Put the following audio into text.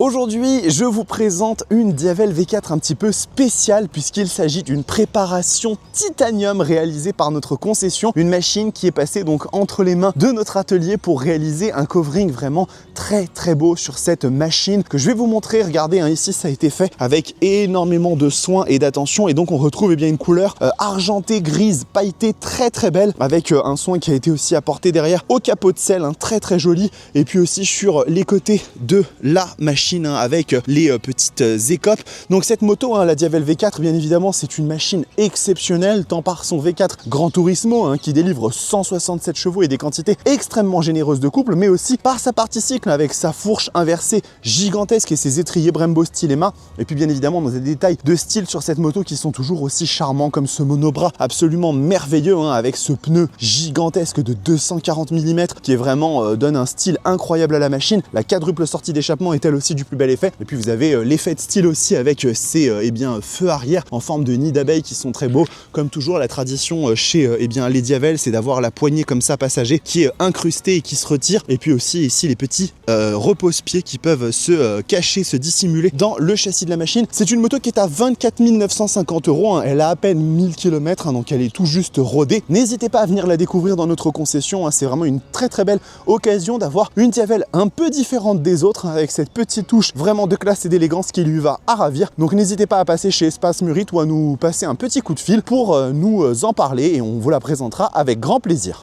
Aujourd'hui, je vous présente une Diavel V4 un petit peu spéciale puisqu'il s'agit d'une préparation titanium réalisée par notre concession. Une machine qui est passée donc entre les mains de notre atelier pour réaliser un covering vraiment très beau sur cette machine que je vais vous montrer. Regardez, ici ça a été fait avec énormément de soin et d'attention et donc on retrouve une couleur argentée, grise, pailletée, très belle avec un soin qui a été aussi apporté derrière au capot de selle, très joli, et puis aussi sur les côtés de la machine avec les petites écopes. Donc cette moto, la Diavel V4, bien évidemment, c'est une machine exceptionnelle, tant par son V4 Gran Turismo qui délivre 167 chevaux et des quantités extrêmement généreuses de couple, mais aussi par sa partie cycle avec sa fourche inversée gigantesque et ses étriers Brembo style Ema. Et puis bien évidemment, dans des détails de style sur cette moto qui sont toujours aussi charmants, comme ce monobras absolument merveilleux avec ce pneu gigantesque de 240 mm qui est vraiment donne un style incroyable à la machine. La quadruple sortie d'échappement est elle aussi du plus bel effet. Et puis vous avez l'effet de style aussi avec ces feux arrière en forme de nid d'abeilles qui sont très beaux. Comme toujours, la tradition chez les Diavel, c'est d'avoir la poignée comme ça passager qui est incrustée et qui se retire. Et puis aussi ici les petits repose-pieds qui peuvent se cacher, se dissimuler dans le châssis de la machine. C'est une moto qui est à 24 950 €. Elle a à peine 1000 km, donc elle est tout juste rodée. N'hésitez pas à venir la découvrir dans notre concession. C'est vraiment une très belle occasion d'avoir une Diavel un peu différente des autres, avec cette petite touche vraiment de classe et d'élégance qui lui va à ravir. Donc n'hésitez pas à passer chez Espace Murit ou à nous passer un petit coup de fil pour nous en parler et on vous la présentera avec grand plaisir.